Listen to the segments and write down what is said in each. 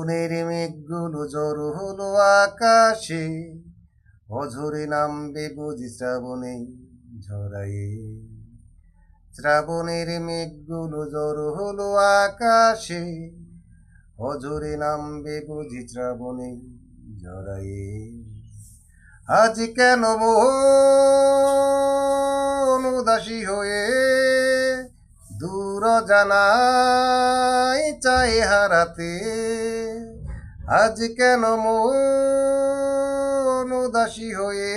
শ্রাবণের মেঘগুলো জড়ো হলো আকাশে, অঝরে নামবে বুঝি শ্রাবণে ঝরায়ে। শ্রাবণের মেঘগুলো জড়ো হলো আকাশে, অঝরে নামবে বুঝি শ্রাবণে ঝরায়ে। আজ কেন মন উদাসী হয়ে দূর জানাই চাই হারাতে। আজ কেন মন উদাসী হয়ে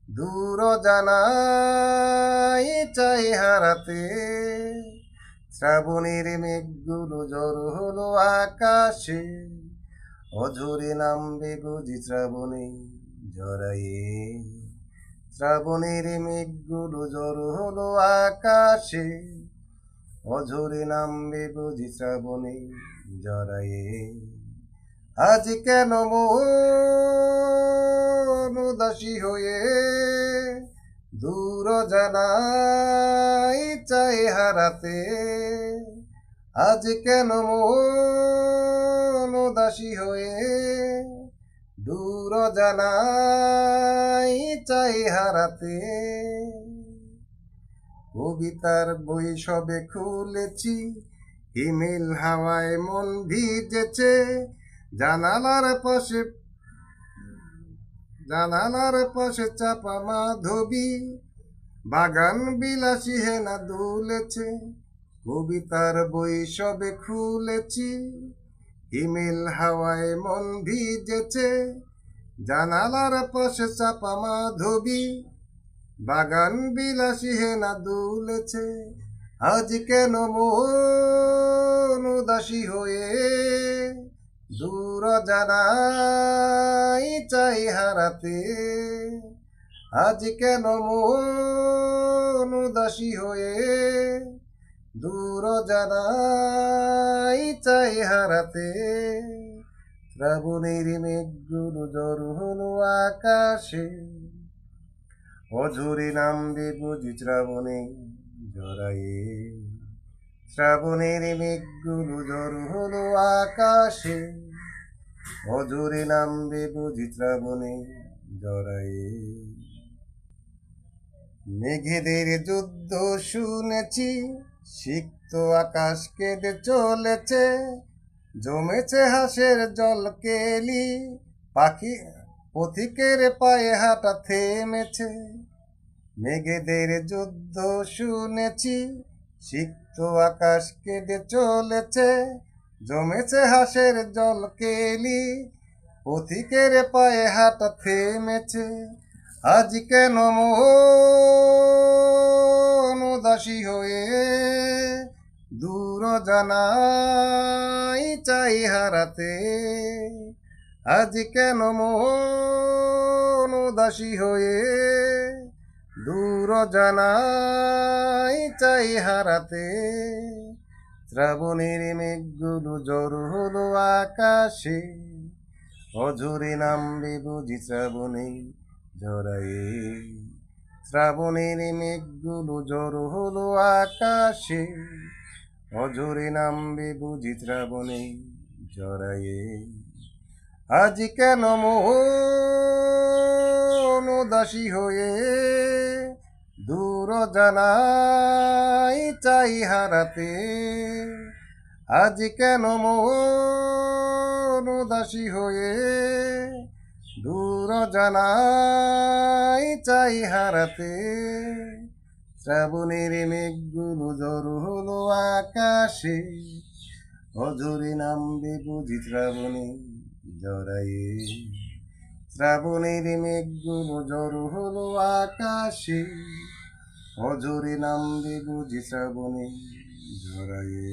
দূর জানাই চাই হারাতে। শ্রাবণের মেঘগুলো জড়ো হলো আকাশে, অঝরে নামবে বুঝি শ্রাবণে ঝরায়ে। শ্রাবণের মেঘগুলো জড়ো হলো আকাশে, অঝরে নামবে বুঝি শ্রাবণে ঝরায়ে। আজ কেন মন উদাসী হয়ে দূর জানাই চাই হারাতে। আজ কেন মন উদাসী হয়ে দূর জানাই চাই হারাতে। কবিতার বই সবে খুলেছি, হিমেল হাওয়ায় মন ভিজেছে। জানালার পাশে চাপা মাধবী, বাগান বিলাসী হেনা দুলেছে। কবিতার বই সবে খুলেছি, হিমেল হাওয়ায় মন ভিজেছে। জানালার পাশে চাপা মাধবী, বাগান বিলাসী হেনা দুলেছে। আজ কেন মন উদাসী হয়ে দূর জানাই চাই হারাতে। আজ কেন মন উদাসী হয়ে দূর জানাই চাই হারাতে। শ্রাবণের মেঘগুলো জড়ো হলো আকাশে, অঝরে নামবে বুঝি শ্রাবণে ঝরায়ে। শ্রাবণের মেঘগুলো জড়ো হলো আকাশে, অঝরে নামবে বুঝি শ্রাবণে ঝরায়ে। মেঘেদের যুদ্ধ শুনেছি, সিক্ত আকাশ কেঁদে চলেছে। জমেছে হাঁসের জল কেলি, পাখি পথিকের পায়ে হাঁটা থেমেছে। মেঘেদের যুদ্ধ শুনেছি, সিক্ত আকাশ কেঁদে চলেছে। জমেছে হাঁসের জল কেলি, পথিকের পায়ে হাঁটা থেমেছে। আজ কেন মন উদাসী হয়ে দূর জানাই চাই হারাতে। আজ কেন মন উদাসী হয়ে দূর জানাই চাই হারাতে। শ্রাবণের মেঘগুলো জড়ো হলো আকাশে, অঝরে নামবে বুঝি শ্রাবণে ঝরায়ে। শ্রাবণের মেঘগুলো জড়ো হলো আকাশে, অঝরে নামবে বুঝি শ্রাবণে ঝরায়ে। আজ কেন মন উদাসী হয়ে দূর জানাই চাই হারাতে। আজ কেন মন উদাসী হয়ে দূর জানাই চাই হারাতে। শ্রাবণের মেঘগুলো জড়ো হলো আকাশে, অঝরে নামবে বুঝি শ্রাবণে ঝরায়ে। শ্রাবণের মেঘগুলো জড়ো হলো আকাশে, অঝরে নামবে বুঝি শ্রাবণে ঝরায়ে।